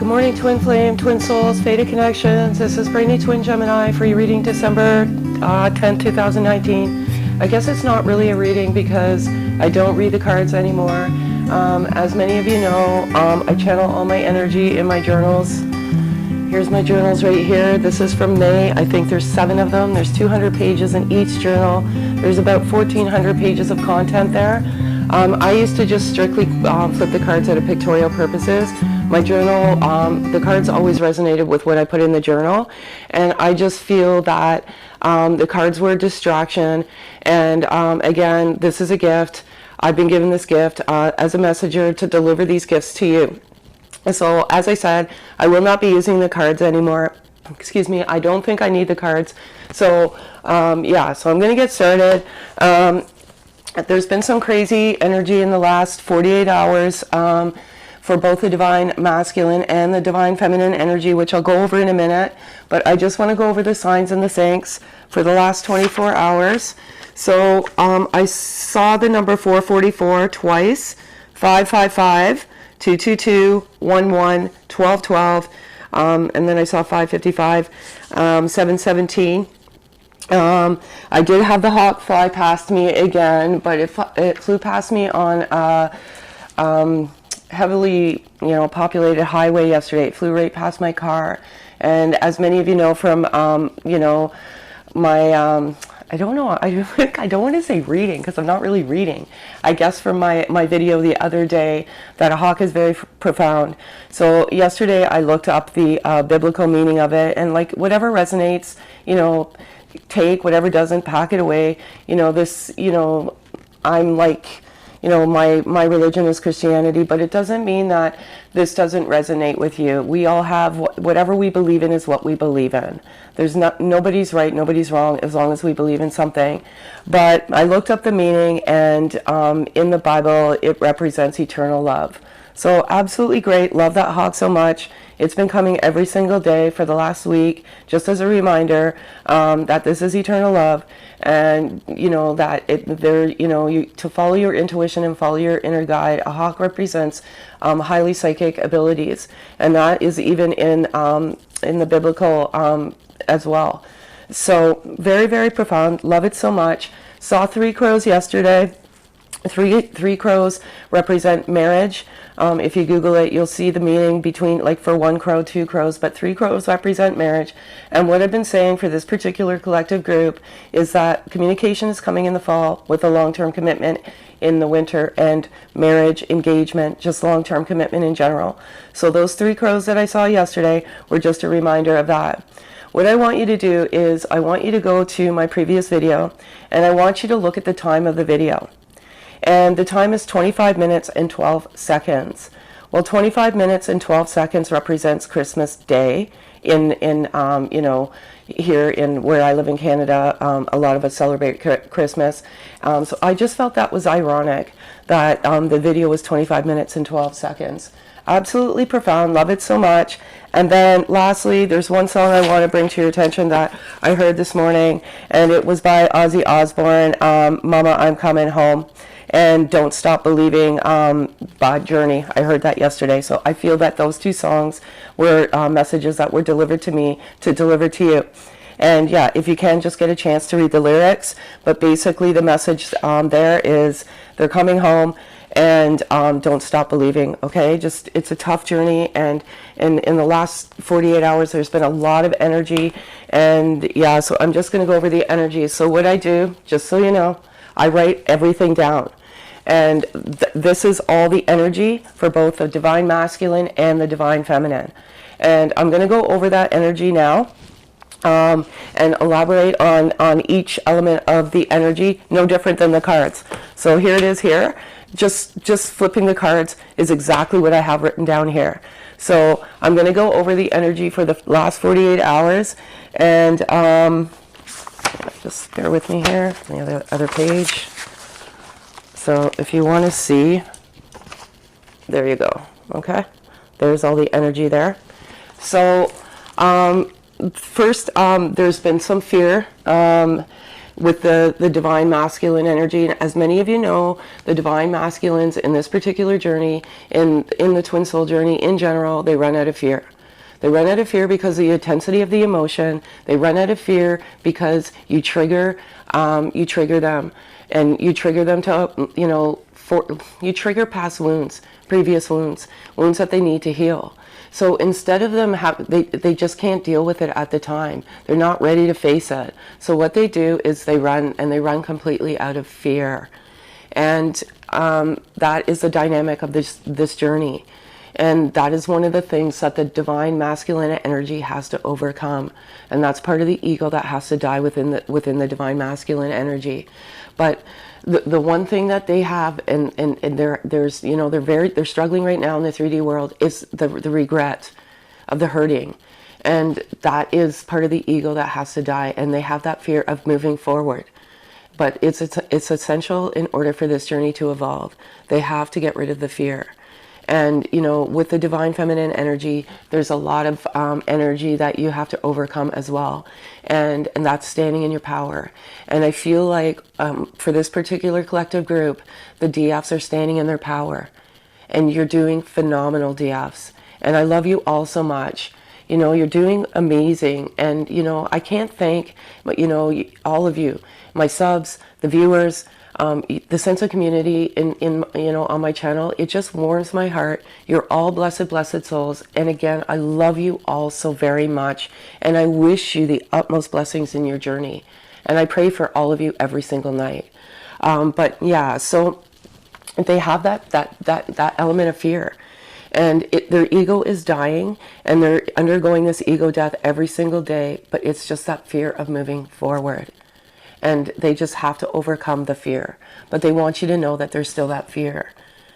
Good morning, Twin Flame, Twin Souls, Fated Connections. This is Brainy Twin Gemini for your reading December 10th, 2019. I guess it's not really a reading because I don't read the cards anymore. As many of you know, I channel all my energy in my journals. Here's my journals right here. This is from May. I think there's 7 of them. There's 200 pages in each journal. There's about 1,400 pages of content there. I used to just strictly flip the cards out of pictorial purposes. My journal, the cards always resonated with what I put in the journal, and I just feel that the cards were a distraction, and again, this is a gift. I've been given this gift as a messenger to deliver these gifts to you. So as I said, I will not be using the cards anymore. Excuse me, I don't think I need the cards. So yeah, so I'm going to get started. There's been some crazy energy in the last 48 hours for both the divine masculine and the divine feminine energy, which I'll go over in a minute. But I just want to go over the signs and the thanks for the last 24 hours. So I saw the number 444 twice, 555, 222, 11, 1212, and then I saw 555, 717. I did have the hawk fly past me again, but it flew past me on heavily, populated highway yesterday. It flew right past my car, and as many of you know from, my I don't know. I don't want to say reading because I'm not really reading. I guess from my video the other day that a hawk is very profound. So yesterday I looked up the biblical meaning of it, and like whatever resonates, take, whatever doesn't, pack it away. I'm like, my religion is Christianity, but it doesn't mean that this doesn't resonate with you. We all have whatever we believe in is what we believe in. There's nobody's right, nobody's wrong, as long as we believe in something. But I looked up the meaning, and in the Bible, it represents eternal love. So absolutely great. Love that hawk so much. It's been coming every single day for the last week, just as a reminder that this is eternal love, and that to follow your intuition and follow your inner guide. A hawk represents highly psychic abilities, and that is even in the biblical as well. So very, very profound. Love it so much. Saw 3 crows yesterday. Three crows represent marriage. If you Google it, you'll see the meaning between, like for 1 crow, 2 crows, but 3 crows represent marriage. And what I've been saying for this particular collective group is that communication is coming in the fall with a long-term commitment in the winter, and marriage, engagement, just long-term commitment in general. So those 3 crows that I saw yesterday were just a reminder of that. What I want you to do is I want you to go to my previous video, and I want you to look at the time of the video. And the time is 25 minutes and 12 seconds. Well, 25 minutes and 12 seconds represents Christmas Day in here in where I live in Canada. A lot of us celebrate Christmas. So I just felt that was ironic that the video was 25 minutes and 12 seconds. Absolutely profound. Love it so much. And then lastly, there's one song I want to bring to your attention that I heard this morning, and it was by Ozzy Osbourne, Mama, I'm Coming Home. And Don't Stop Believing by Journey. I heard that yesterday. So I feel that those 2 songs were messages that were delivered to me to deliver to you. And yeah, if you can, just get a chance to read the lyrics. But basically the message there is they're coming home, and don't stop believing, okay? Just, it's a tough journey, and in the last 48 hours, there's been a lot of energy. And yeah, so I'm just going to go over the energy. So what I do, just so you know, I write everything down. And this is all the energy for both the divine masculine and the divine feminine. And I'm going to go over that energy now and elaborate on each element of the energy, no different than the cards. So here it is here. Just flipping the cards is exactly what I have written down here. So I'm going to go over the energy for the last 48 hours. And just bear with me here, the other page. So if you want to see, there you go, okay? There's all the energy there. So first, there's been some fear with the divine masculine energy. And as many of you know, the divine masculines in this particular journey, in the twin soul journey in general, they run out of fear. They run out of fear because of the intensity of the emotion. They run out of fear because you trigger them, and you trigger them to, you trigger past wounds, previous wounds that they need to heal. So instead of them they just can't deal with it at the time. They're not ready to face it. So what they do is they run, and they run completely out of fear. And that is the dynamic of this journey. And that is one of the things that the divine masculine energy has to overcome. And that's part of the ego that has to die within the divine masculine energy. But the one thing that they have, and they're struggling right now in the 3D world, is the regret of the hurting. And that is part of the ego that has to die. And they have that fear of moving forward. But it's essential in order for this journey to evolve. They have to get rid of the fear. And, with the divine feminine energy, there's a lot of energy that you have to overcome as well. And that's standing in your power. And I feel like for this particular collective group, the DFs are standing in their power. And you're doing phenomenal, DFs. And I love you all so much. You're doing amazing. And, I can't thank, all of you, my subs, the viewers, the sense of community in on my channel. It just warms my heart. You're all blessed souls. And again, I love you all so very much. And I wish you the utmost blessings in your journey. And I pray for all of you every single night. But yeah, so they have that element of fear. And their ego is dying, and they're undergoing this ego death every single day. But it's just that fear of moving forward. And they just have to overcome the fear. But they want you to know that there's still that fear.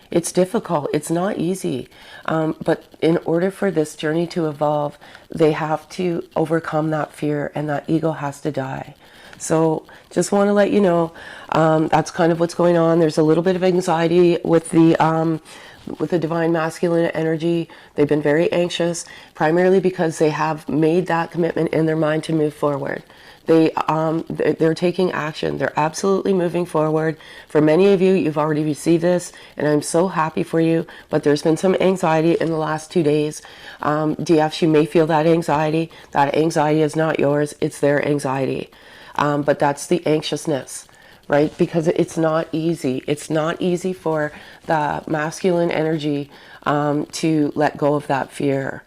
It's difficult. It's not easy. But in order for this journey to evolve, they have to overcome that fear, and that ego has to die. So just want to let you know, that's kind of what's going on. There's a little bit of anxiety with the divine masculine energy. They've been very anxious, primarily because they have made that commitment in their mind to move forward. They're taking action. They're absolutely moving forward. For many of you, you've already received this, and I'm so happy for you. But there's been some anxiety in the last 2 days. DFs, you may feel that anxiety. That anxiety is not yours. It's their anxiety. But that's the anxiousness, right? Because it's not easy. It's not easy for the masculine energy to let go of that fear.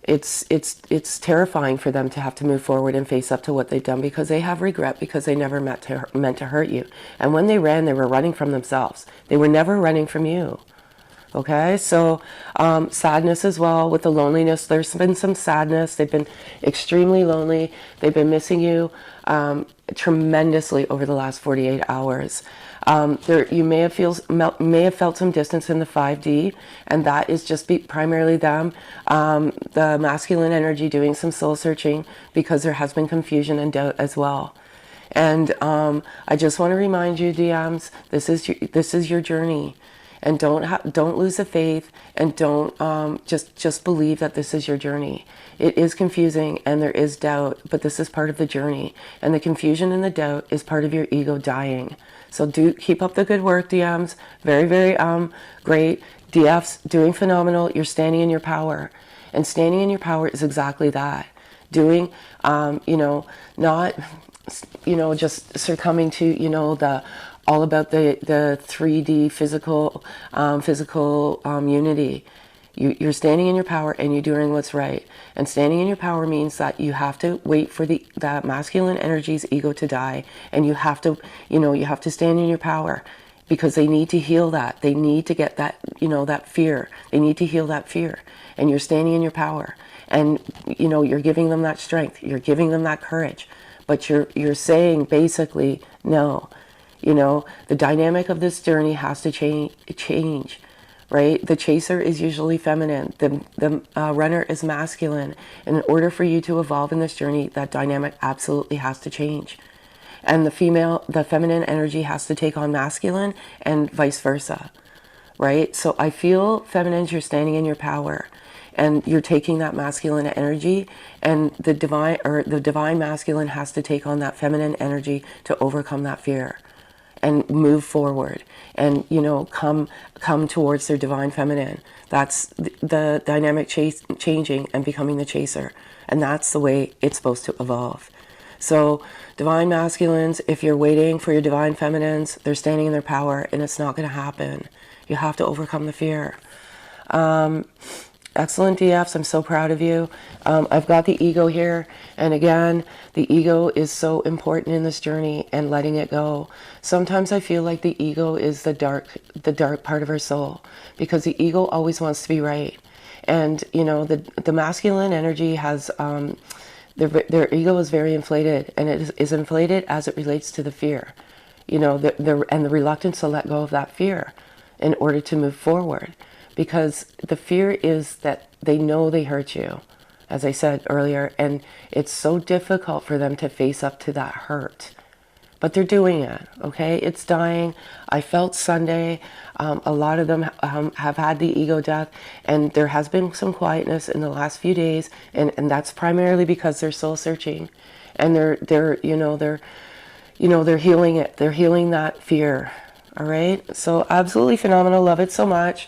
It's terrifying for them to have to move forward and face up to what they've done, because they have regret, because they never meant to hurt you. And when they ran, they were running from themselves. They were never running from you. Okay, so sadness as well with the loneliness. There's been some sadness. They've been extremely lonely. They've been missing you tremendously over the last 48 hours. You may have felt some distance in the 5D, and that is just primarily them, the masculine energy doing some soul searching, because there has been confusion and doubt as well. And I just want to remind you, DMs, this is your journey. And don't lose the faith, and don't just believe that this is your journey. It is confusing, and there is doubt, but this is part of the journey. And the confusion and the doubt is part of your ego dying. So do keep up the good work, DMs. Very, very great. DFs, doing phenomenal. You're standing in your power. And standing in your power is exactly that. Doing, not, just succumbing to, all about the 3D physical unity. You're standing in your power, and you're doing what's right. And standing in your power means that you have to wait for that masculine energy's ego to die, and you have to stand in your power, because they need to heal that. They need to get that, that fear. They need to heal that fear. And you're standing in your power, and you're giving them that strength. You're giving them that courage. But you're saying basically no. The dynamic of this journey has to change, right? The chaser is usually feminine. The runner is masculine. And in order for you to evolve in this journey, that dynamic absolutely has to change. And the feminine energy has to take on masculine, and vice versa, right? So I feel, feminines, you're standing in your power. and you're taking that masculine energy, and the divine masculine has to take on that feminine energy to overcome that fear and move forward, and come towards their divine feminine. That's the dynamic changing and becoming the chaser, and that's the way it's supposed to evolve. So divine masculines, if you're waiting for your divine feminines, they're standing in their power, and it's not going to happen. You have to overcome the fear. Excellent DFs. I'm so proud of you. I've got the ego here. And again, the ego is so important in this journey, and letting it go. Sometimes I feel like the ego is the dark part of our soul, because the ego always wants to be right. And, the masculine energy has, their ego is very inflated, and it is inflated as it relates to the fear, and the reluctance to let go of that fear in order to move forward. Because the fear is that they know they hurt you, as I said earlier, and it's so difficult for them to face up to that hurt. But they're doing it, okay? It's dying. I felt Sunday. A lot of them have had the ego death, and there has been some quietness in the last few days, and that's primarily because they're soul searching, and they're healing it. They're healing that fear. All right? So absolutely phenomenal. Love it so much.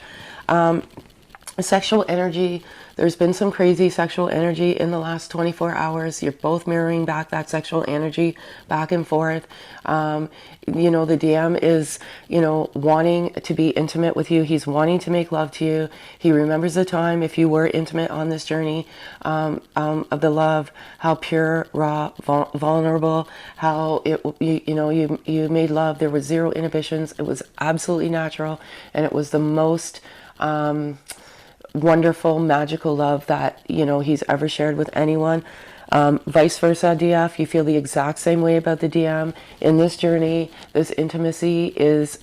Sexual energy, there's been some crazy sexual energy in the last 24 hours. You're both mirroring back that sexual energy back and forth. The DM is, wanting to be intimate with you. He's wanting to make love to you. He remembers the time, if you were intimate on this journey, of the love, how pure, raw, vulnerable, how you made love. There was zero inhibitions. It was absolutely natural, and it was the most wonderful, magical love that he's ever shared with anyone. Vice versa, DF, you feel the exact same way about the DM. In this journey, this intimacy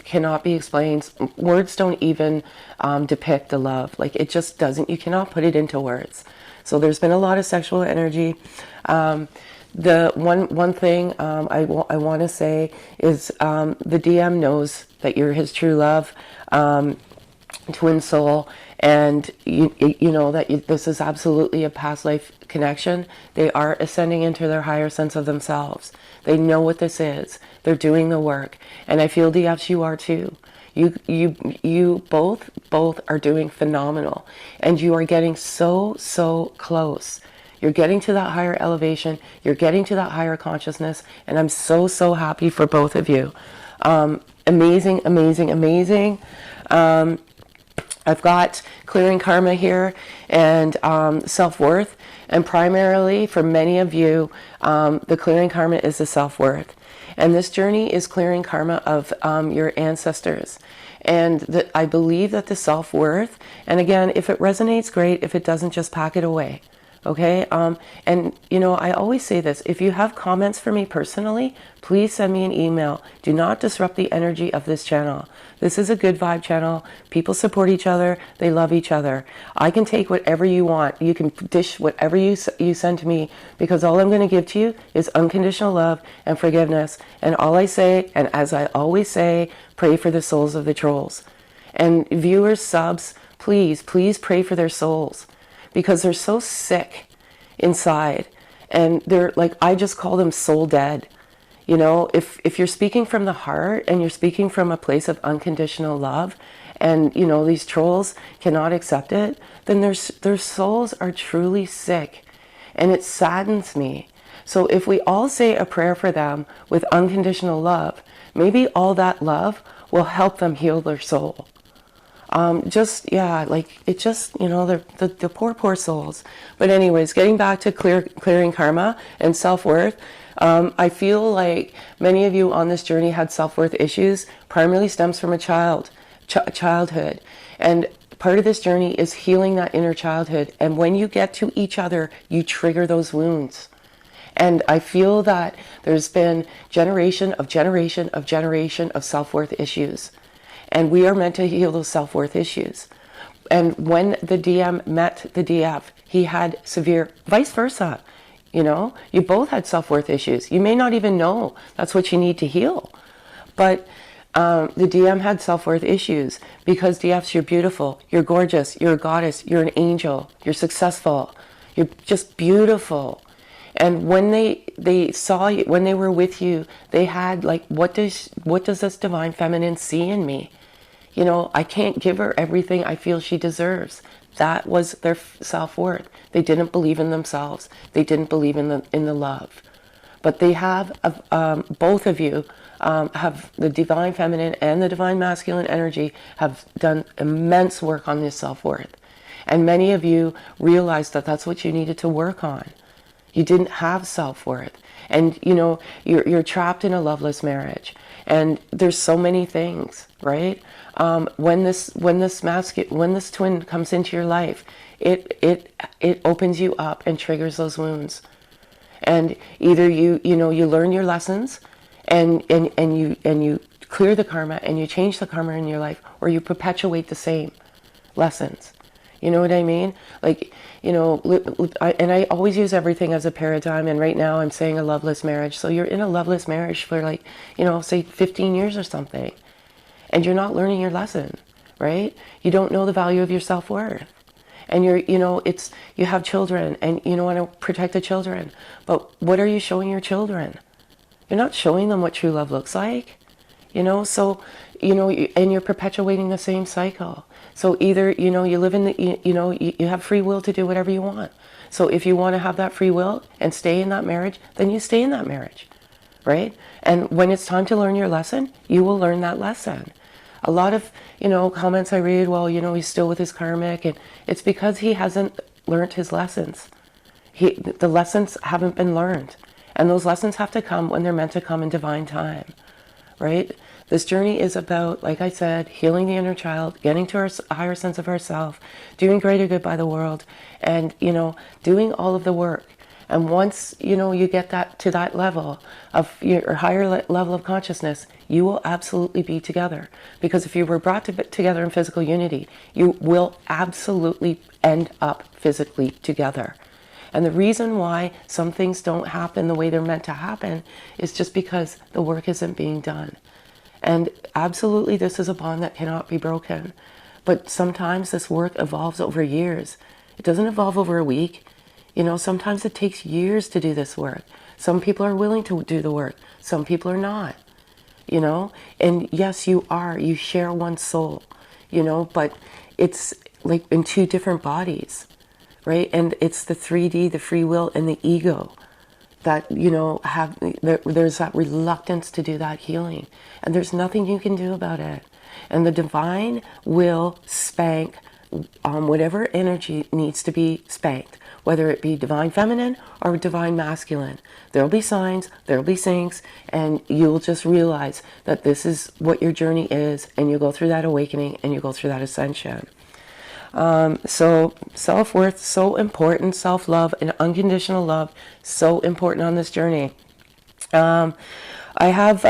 cannot be explained. Words don't even depict the love. Like, it just doesn't. You cannot put it into words. So there's been a lot of sexual energy. The one thing I want to say is the DM knows that you're his true love, twin soul, and you know that this is absolutely a past life connection. They are ascending into their higher sense of themselves. They know what this is. They're doing the work, and I feel, DFs, you are too. You both are doing phenomenal, and you are getting so close. You're getting to that higher elevation. You're getting to that higher consciousness, and I'm so happy for both of you. Amazing. I've got clearing karma here, and self-worth, and primarily for many of you, the clearing karma is the self-worth, and this journey is clearing karma of your ancestors, and I believe that the self-worth, and again, if it resonates, great. If it doesn't, just pack it away. Okay, and I always say this: if you have comments for me personally, please send me an email. Do not disrupt the energy of this channel. This is a good vibe channel. People support each other. They love each other. I can take whatever you want. You can dish whatever you send to me, because all I'm going to give to you is unconditional love and forgiveness. And all I say, and as I always say, pray for the souls of the trolls. And viewers, subs, please pray for their souls, because they're so sick inside, and they're like, I just call them soul dead. If you're speaking from the heart and you're speaking from a place of unconditional love, and these trolls cannot accept it, then their souls are truly sick, and it saddens me. So if we all say a prayer for them with unconditional love, maybe all that love will help them heal their soul. The poor souls. But anyways, getting back to clearing karma and self-worth, I feel like many of you on this journey had self-worth issues, primarily stems from a childhood. And part of this journey is healing that inner childhood. And when you get to each other, you trigger those wounds. And I feel that there's been generation of self-worth issues. And we are meant to heal those self-worth issues. And when the DM met the DF, he had severe, vice versa. You both had self-worth issues. You may not even know that's what you need to heal. But The DM had self-worth issues because DFs, you're beautiful, you're gorgeous, you're a goddess, you're an angel, you're successful, you're just beautiful. And when they saw you, when they were with you, they had like, what does this divine feminine see in me? You know, I can't give her everything I feel she deserves. That was their self-worth. They didn't believe in themselves. They didn't believe in the love. But they have, both of you have the divine feminine and the divine masculine energy have done immense work on this self-worth. And many of you realized that that's what you needed to work on. You didn't have self-worth. And, you know, you're trapped in a loveless marriage. And there's so many things, right? When this twin comes into your life, it opens you up and triggers those wounds. And either you learn your lessons and you clear the karma and you change the karma in your life, or you perpetuate the same lessons. You know what I mean? Like, you know, I always use everything as a paradigm, and right now I'm saying a loveless marriage. So you're in a loveless marriage for like, you know, say 15 years or something, and you're not learning your lesson, right? You don't know the value of your self-worth. And you have children and you want to protect the children. But what are you showing your children? You're not showing them what true love looks like, you know? So, and you're perpetuating the same cycle. So either, you live in you have free will to do whatever you want. So if you want to have that free will and stay in that marriage, then you stay in that marriage, right? And when it's time to learn your lesson, you will learn that lesson. A lot of, comments I read, well, he's still with his karmic, and it's because he hasn't learned his lessons. The lessons haven't been learned. And those lessons have to come when they're meant to come in divine time, right? This journey is about, like I said, healing the inner child, getting to a higher sense of ourself, doing greater good by the world, and, doing all of the work. And once, you get that to that level of your higher level of consciousness, you will absolutely be together. Because if you were brought together in physical unity, you will absolutely end up physically together. And the reason why some things don't happen the way they're meant to happen is just because the work isn't being done. And absolutely, this is a bond that cannot be broken. But sometimes this work evolves over years. It doesn't evolve over a week. Sometimes it takes years to do this work. Some people are willing to do the work. Some people are not, And yes, you share one soul, but it's like in two different bodies, right? And it's the 3D, the free will, and the ego that, there's that reluctance to do that healing. And there's nothing you can do about it. And the divine will spank whatever energy needs to be spanked, whether it be divine feminine or divine masculine. There'll be signs, there'll be sinks, and you'll just realize that this is what your journey is, and you go through that awakening and you go through that ascension. So self-worth, so important. Self-love and unconditional love, so important on this journey. I have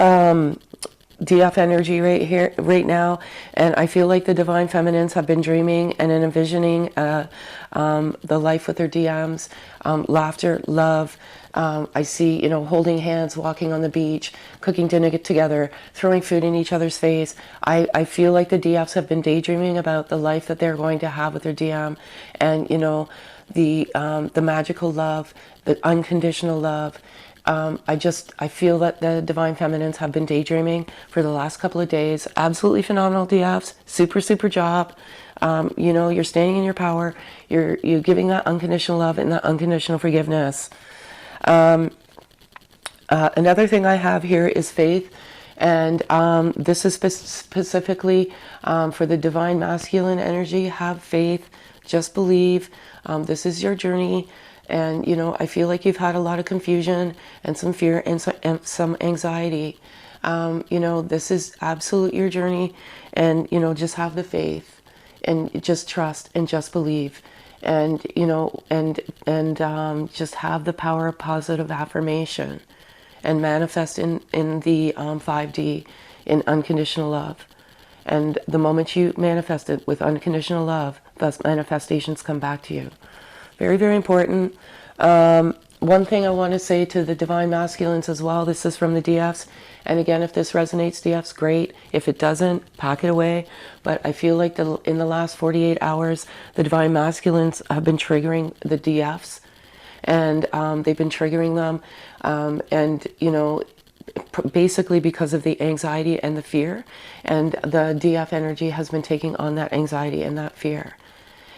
DF energy right now, and I feel like the divine feminines have been dreaming and envisioning the life with their DMs, laughter, love. I see, holding hands, walking on the beach, cooking dinner together, throwing food in each other's face. I feel like the DFs have been daydreaming about the life that they're going to have with their DM, and the magical love, the unconditional love. I feel that the divine feminines have been daydreaming for the last couple of days. Absolutely phenomenal DFs, super job. You're standing in your power. You're giving that unconditional love and that unconditional forgiveness. Another thing I have here is faith, and this is specifically for the divine masculine energy. Have faith, just believe. This is your journey. And, I feel like you've had a lot of confusion and some fear and some anxiety. This is absolute your journey, and, just have the faith and just trust and just believe, and, just have the power of positive affirmation and manifest in the 5D in unconditional love. And the moment you manifest it with unconditional love, those manifestations come back to you. Very, very important. One thing I want to say to the divine masculines as well, this is from the DFs, and again, if this resonates, DFs, great. If it doesn't, pack it away. But I feel like in the last 48 hours, the divine masculines have been triggering the DFs, and they've been triggering them, and you know, basically because of the anxiety and the fear, and the DF energy has been taking on that anxiety and that fear.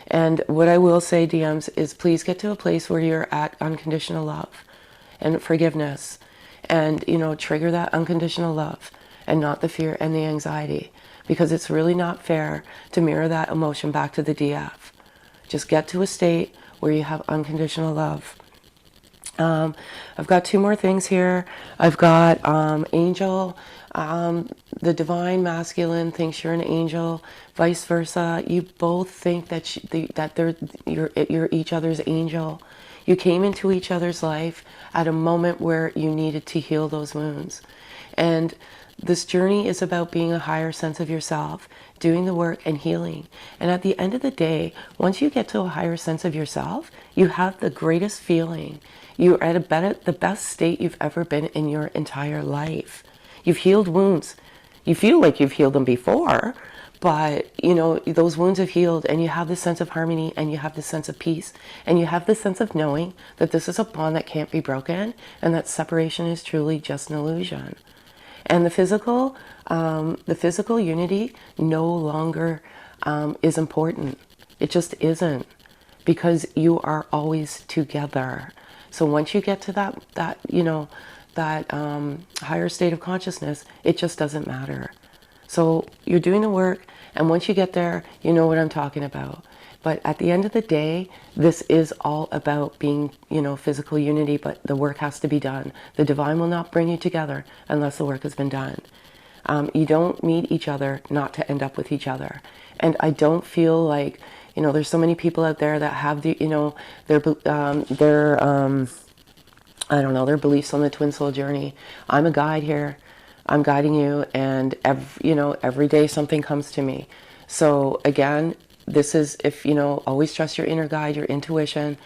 And what I will say, DMs, is please get to a place where you're at unconditional love and forgiveness, and, you know, trigger that unconditional love and not the fear and the anxiety, because it's really not fair to mirror that emotion back to the DF. Just get to a state where you have unconditional love. I've got two more things here. I've got angel. The divine masculine thinks you're an angel, vice versa. You both think that you're each other's angel. You came into each other's life at a moment where you needed to heal those wounds. And this journey is about being a higher sense of yourself, doing the work and healing. And at the end of the day, once you get to a higher sense of yourself, you have the greatest feeling. You're at the best state you've ever been in your entire life. You've healed wounds. You feel like you've healed them before, but you know, those wounds have healed, and you have this sense of harmony, and you have this sense of peace, and you have this sense of knowing that this is a bond that can't be broken, and that separation is truly just an illusion. And the physical unity no longer is important. It just isn't, because you are always together. So once you get to that higher state of consciousness, it just doesn't matter. So you're doing the work, and once you get there, you know what I'm talking about. But at the end of the day, this is all about being, you know, physical unity, but the work has to be done. The divine will not bring you together unless the work has been done. You don't meet each other not to end up with each other. And I don't feel like, you know, there's so many people out there that have the, you know, their I don't know, their beliefs on the twin soul journey. I'm a guide here. I'm guiding you, and every day something comes to me. So again, this is, if you know, always trust your inner guide, your intuition.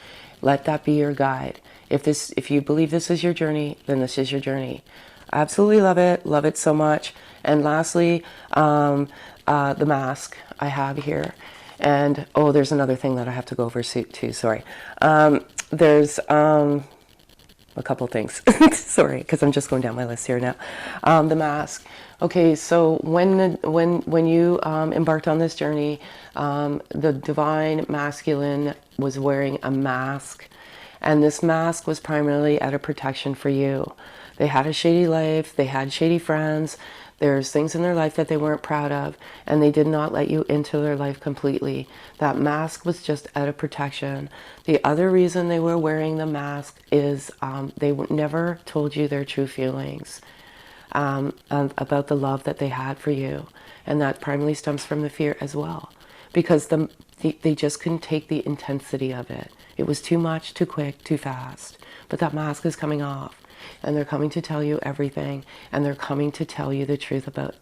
Let that be your guide. If you believe this is your journey, then this is your journey. I absolutely love it so much. And lastly, the mask I have here. And oh, there's another thing that I have to go over too. Sorry. There's a couple things. Sorry, because I'm just going down my list here now. The mask. Okay, so when you embarked on this journey, the divine masculine was wearing a mask, and this mask was primarily out of protection for you. They had a shady life, they had shady friends, there's things in their life that they weren't proud of, and they did not let you into their life completely. That mask was just out of protection. The other reason they were wearing the mask is they never told you their true feelings about the love that they had for you. And that primarily stems from the fear as well, because they just couldn't take the intensity of it. It was too much, too quick, too fast. But that mask is coming off. And they're coming to tell you everything, and they're coming to tell you the truth about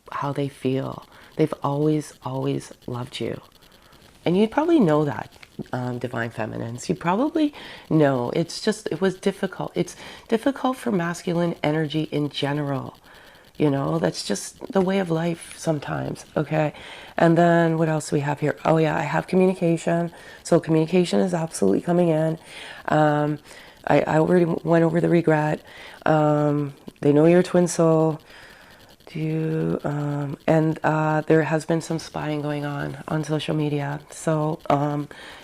how they feel. They've always, always loved you. And you'd probably know that, divine feminines. You probably know. It was difficult. It's difficult for masculine energy in general. You know, that's just the way of life sometimes, okay? And then what else do we have here? Oh yeah, I have communication. So communication is absolutely coming in. I already went over the regret. They know you're a twin soul. And there has been some spying going on social media. So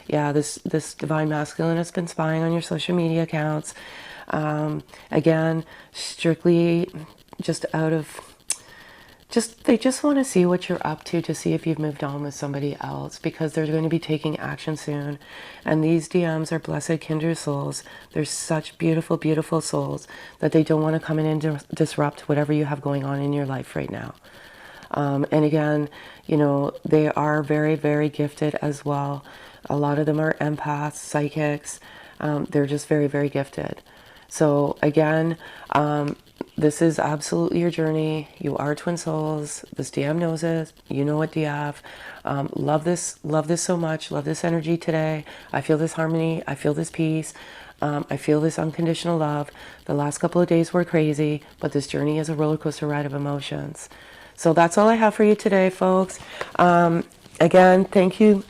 yeah, this divine masculine has been spying on your social media accounts. Again, strictly just out of they just want to see what you're up to see if you've moved on with somebody else, because they're going to be taking action soon. And these DMs are blessed kindred souls. They're such beautiful, beautiful souls that they don't want to come in and disrupt whatever you have going on in your life right now. And again, you know, they are very, very gifted as well. A lot of them are empaths, psychics. They're just very, very gifted. So again, This is absolutely your journey. You are twin souls. This DM knows it. You know what, DF. Love this so much. Love this energy today. I feel this harmony. I feel this peace. I feel this unconditional love. The last couple of days were crazy, but this journey is a roller coaster ride of emotions. So that's all I have for you today, folks. Again, thank you.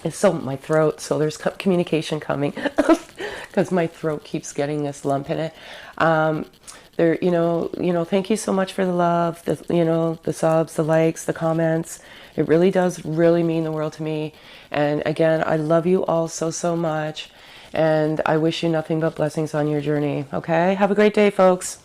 It's so my throat, so there's communication coming because my throat keeps getting this lump in it. There, thank you so much for the love, the subs, the likes, the comments. It really does really mean the world to me. And again, I love you all so, so much. And I wish you nothing but blessings on your journey. Okay? Have a great day, folks.